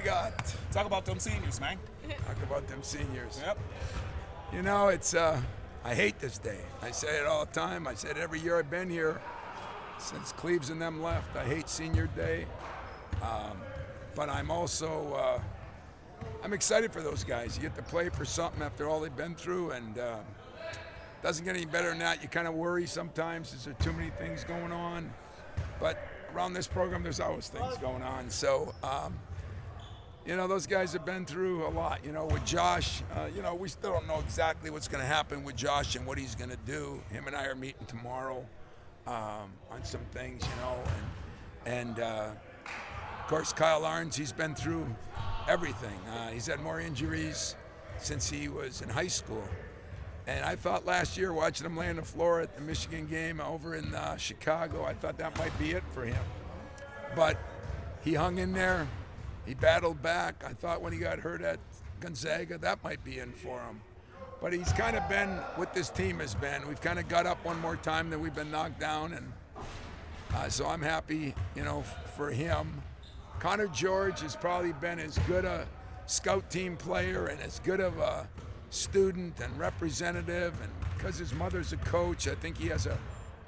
got? Talk about them seniors, man. Talk about them seniors. Yep. You know, it's I hate this day. I say it all the time. I say it every year I've been here since Cleves and them left. I hate senior day. But I'm also I'm excited for those guys. You get to play for something after all they've been through, and doesn't get any better than that. You kind of worry sometimes. Is there too many things going on? But around this program, there's always things going on. So, you know, those guys have been through a lot. You know, with Josh, you know, we still don't know exactly what's going to happen with Josh and what he's going to do. Him and I are meeting tomorrow on some things, you know. And of course, Kyle Ahrens, he's been through everything. He's had more injuries since he was in high school. And I thought last year, watching him lay on the floor at the Michigan game over in Chicago, I thought that might be it for him. But he hung in there. He battled back. I thought when he got hurt at Gonzaga, that might be in for him. But he's kind of been what this team has been. We've kind of got up one more time than we've been knocked down. And so I'm happy, you know, for him. Connor George has probably been as good a scout team player and as good of a student and representative, and because his mother's a coach, I think he has a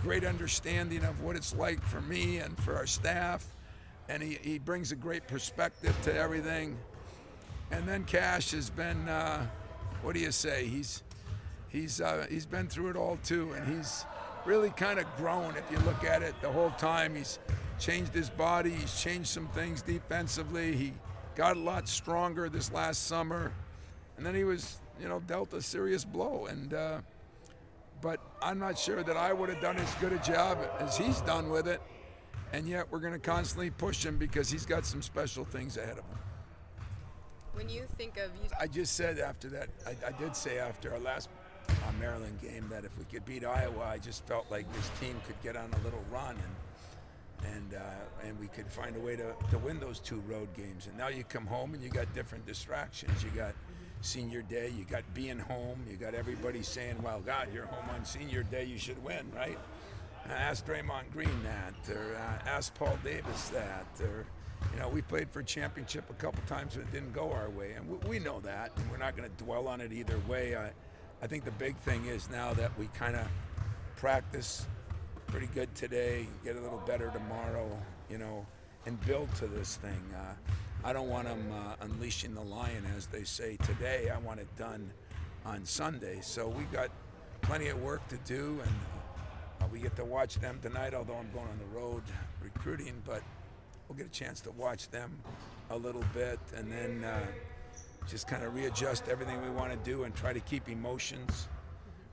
great understanding of what it's like for me and for our staff, and he brings a great perspective to everything. And then Cash has been, what do you say? He's been through it all too, and he's really kind of grown. If you look at it the whole time, he's changed his body, he's changed some things defensively. He got a lot stronger this last summer, and then he was, you know, dealt a serious blow. And but I'm not sure that I would have done as good a job as he's done with it. And yet we're going to constantly push him because he's got some special things ahead of him. When you think of I just said after that, I did say after our last Maryland game that if we could beat Iowa, I just felt like this team could get on a little run and we could find a way to win those two road games. And now you come home and you got different distractions. You got senior day, you got being home, you got everybody saying, well, God, you're home on senior day, you should win, right? Ask Draymond Green that, or ask Paul Davis that, or, you know, we played for a championship a couple times but it didn't go our way, and we know that, and we're not going to dwell on it either way. I think the big thing is now that we kind of practice pretty good today, get a little better tomorrow, you know, and build to this thing. I don't want them unleashing the lion, as they say today. I want it done on Sunday. So we got plenty of work to do, and we get to watch them tonight, although I'm going on the road recruiting, but we'll get a chance to watch them a little bit, and then just kind of readjust everything we want to do and try to keep emotions,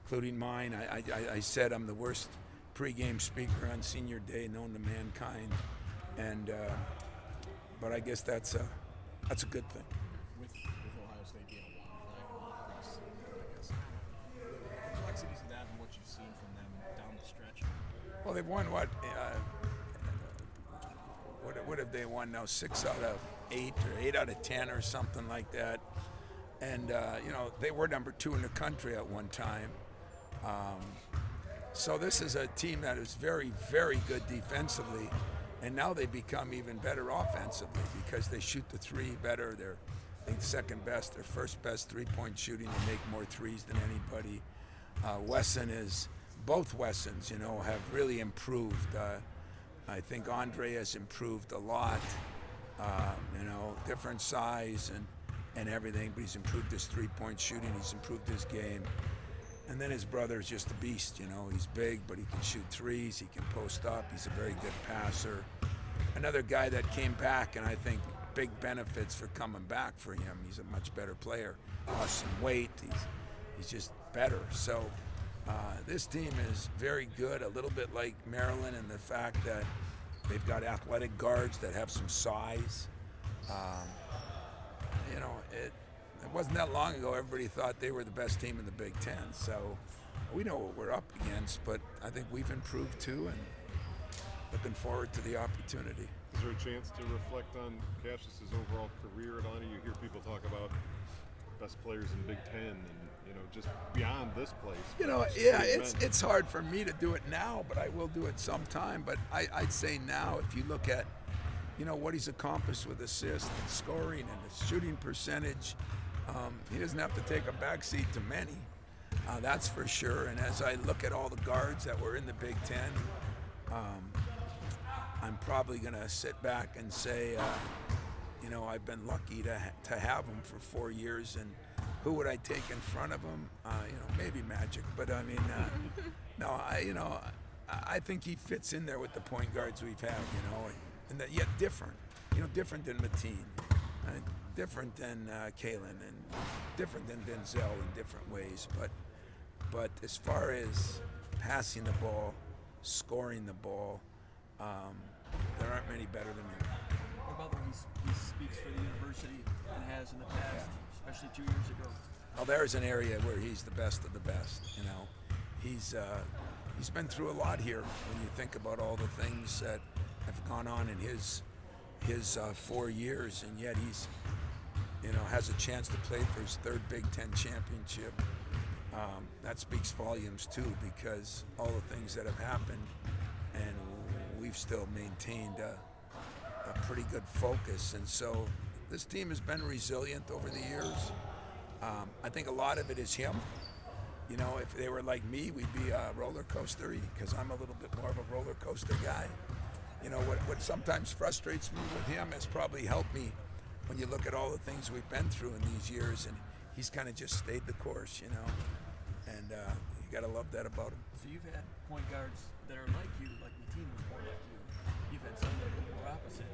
including mine. I said I'm the worst pregame speaker on senior day known to mankind, and but I guess that's a good thing. With Ohio State being a one-play loss, I guess the complexities of that and what you've seen from them down the stretch. Well, they've won what have they won now? 6 out of 8 or 8 out of 10 or something like that. And you know, they were number 2 in the country at one time. So this is a team that is very, very good defensively. And now they become even better offensively because they shoot the three better. They're, I think, second best. They're first best three-point shooting. They make more threes than anybody. Wesson is, both Wessons, you know, have really improved. I think Andre has improved a lot. You know, different size and everything, but he's improved his three-point shooting. He's improved his game. And then his brother's just a beast, you know. He's big, but he can shoot threes. He can post up. He's a very good passer. Another guy that came back, and I think big benefits for coming back for him. He's a much better player. Lost some weight. He's just better. So this team is very good, a little bit like Maryland in the fact that they've got athletic guards that have some size. You know, it wasn't that long ago everybody thought they were the best team in the Big Ten. So we know what we're up against, but I think we've improved too, and looking forward to the opportunity. Is there a chance to reflect on Cassius's overall career at Ahrens? You hear people talk about best players in the Big Ten and, you know, just beyond this place. You know, yeah, it's hard for me to do it now, but I will do it sometime. But I'd say now, if you look at what he's accomplished with assists and scoring and his shooting percentage. He doesn't have to take a backseat to many, that's for sure. And as I look at all the guards that were in the Big Ten, I'm probably going to sit back and say, I've been lucky to have him for 4 years. And who would I take in front of him? Maybe Magic, but I mean, no, I think he fits in there with the point guards we've had, and that yet different, different than Mateen, different than Kalen, and different than Denzel in different ways. But as far as passing the ball, scoring the ball, there aren't many better than him. What about when he speaks for the university and has in the past, especially 2 years ago? Well, there's an area where he's the best of the best. He's been through a lot here when you think about all the things that have gone on in his 4 years, and yet he's has a chance to play for his third Big Ten championship. That speaks volumes too, because all the things that have happened, and we've still maintained a pretty good focus. And so this team has been resilient over the years. I think a lot of it is him. If they were like me, we'd be a roller coaster, because I'm a little bit more of a roller coaster guy. What sometimes frustrates me with him has probably helped me when you look at all the things we've been through in these years, and he's kind of just stayed the course, and you got to love that about him. So you've had point guards that are like you, like the team was more like you. You've had some that are more opposite.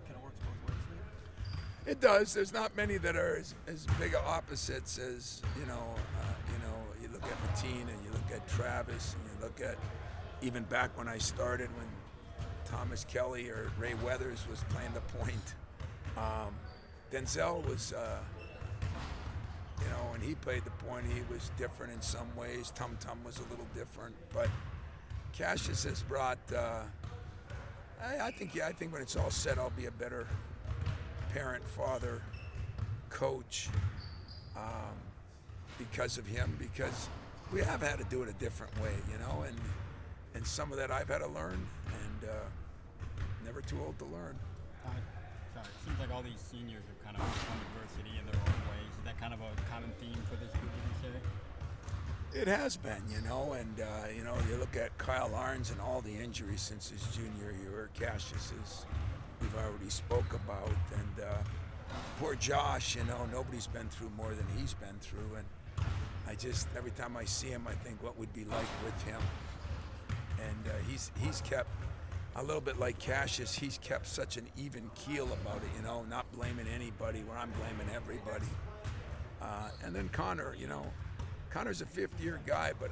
Kind of works both ways there. It does. There's not many that are as big of opposites as, you look at Mateen and you look at Travis and you look at even back when I started when Thomas Kelly or Ray Weathers was playing the point. Denzel was, when he played the point, he was different in some ways. Tum Tum was a little different, but Cassius has brought, I think when it's all said, I'll be a better parent, father, coach, because of him, because we have had to do it a different way, and some of that I've had to learn, and never too old to learn. Sorry, it seems like all these seniors have kind of overcome adversity in their own ways. Is that kind of a common theme for this group, would you say? It has been, and you look at Kyle Ahrens and all the injuries since his junior year, Cassius's, we've already spoke about, and poor Josh, nobody's been through more than he's been through, and every time I see him, I think what would be like with him, and he's kept, a little bit like Cassius, he's kept such an even keel about it, not blaming anybody where I'm blaming everybody, and then Connor, Connor's a fifth-year guy, but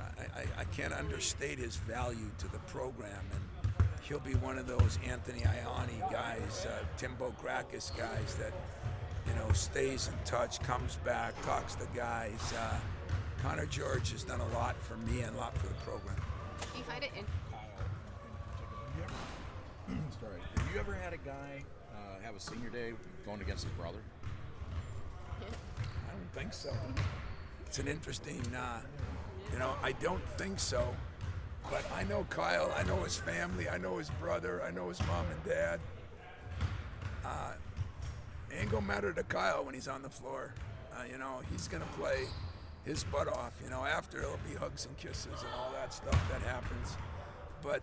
I can't understate his value to the program, and he'll be one of those Anthony Ianni guys, Timbo Krakis guys that, stays in touch, comes back, talks to guys. Connor George has done a lot for me and a lot for the program. Do you find it in? Kyle in particular. Sorry. Have you ever had a guy have a senior day going against his brother? I don't think so. It's an interesting, I don't think so. But I know Kyle, I know his family, I know his brother, I know his mom and dad. It ain't gonna matter to Kyle when he's on the floor. He's gonna play his butt off. After it'll be hugs and kisses and all that stuff that happens. But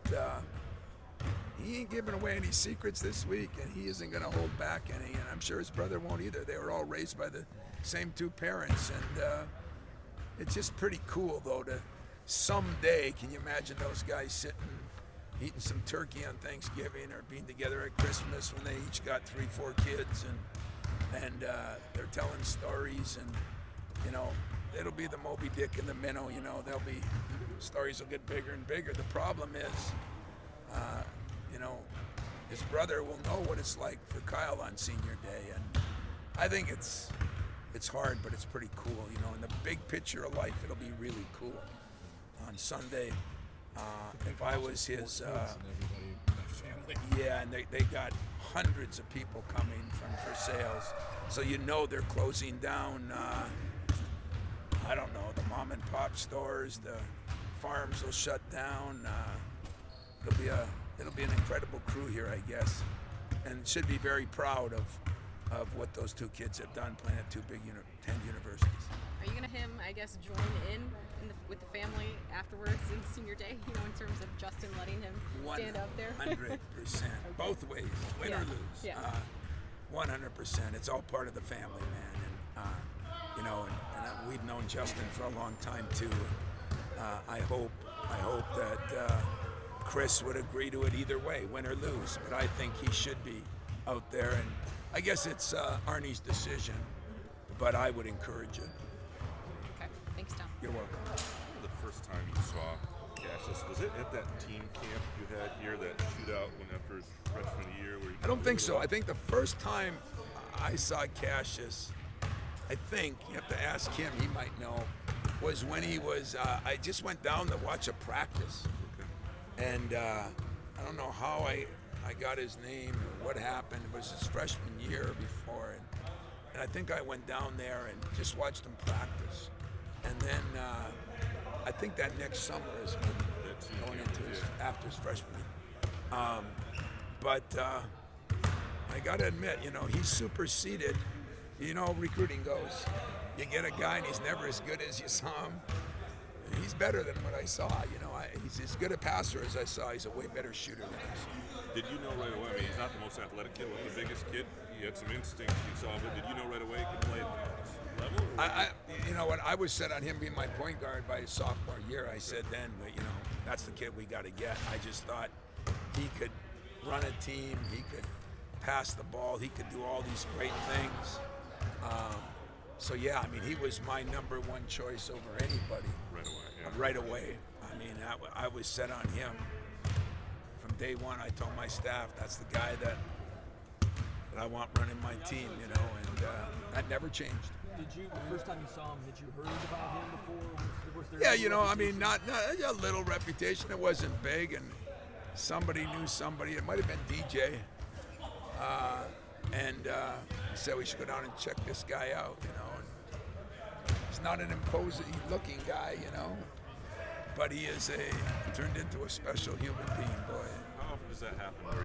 he ain't giving away any secrets this week, and he isn't gonna hold back any, and I'm sure his brother won't either. They were all raised by the same two parents, and it's just pretty cool, though, to someday, can you imagine those guys sitting, eating some turkey on Thanksgiving or being together at Christmas when they each got 3-4 kids, and they're telling stories, and, it'll be the Moby Dick and the Minnow, they'll be, stories will get bigger and bigger. The problem is, his brother will know what it's like for Kyle on senior day, and I think it's hard, but it's pretty cool, in the big picture of life, it'll be really cool. On Sunday, if I was his, yeah, and they got hundreds of people coming for sales, so they're closing down, I don't know, the mom and pop stores, the farms will shut down, it'll be an incredible crew here, I guess, and should be very proud of what those two kids have done playing at two big 10 universities. Are you gonna I guess, join with the family afterwards in senior day? You know, in terms of Justin letting him stand up there. 100%, both ways, win or lose. Yeah. 100%. It's all part of the family, man. And you know, and we've known Justin for a long time too. I hope that Chris would agree to it either way, win or lose. But I think he should be out there, and I guess it's Arnie's decision, but I would encourage it. Okay, thanks, Tom. You're welcome. The first time you saw Cassius, was it at that team camp you had here, that shootout when after his freshman year? Where I don't think so. I think the first time I saw Cassius, I think, you have to ask him, he might know, was when he was, I just went down to watch a practice. Okay. And I don't know how I got his name or what happened. It was his freshman year before. And I think I went down there and just watched him practice. And then I think that next summer is when going into after his freshman year. But I got to admit, you know, he superseded, you know, recruiting goes. You get a guy and he's never as good as you saw him. He's better than what I saw. You know, he's as good a passer as I saw. He's a way better shooter than I saw. Did you know right away? I mean, he's not the most athletic kid, wasn't the biggest kid. He had some instincts you saw, but did you know right away he could play at this level? You know what? I was set on him being my point guard by his sophomore year. I said then, you know, that's the kid we got to get. I just thought he could run a team. He could pass the ball. He could do all these great things. So yeah, I mean, he was my number one choice over anybody. Right away. Yeah. Right away. I mean, I was set on him from day one. I told my staff, that's the guy that I want running my team, you know, and that never changed. Did you, the first time you saw him, had you heard about him before? Was there Yeah, any you know, I mean, reputation? not a little reputation. It wasn't big, and somebody knew somebody. It might have been DJ, and he said we should go down and check this guy out, you know. And he's not an imposing-looking guy, you know, but he is turned into a special human being, boy. How often does that happen? Where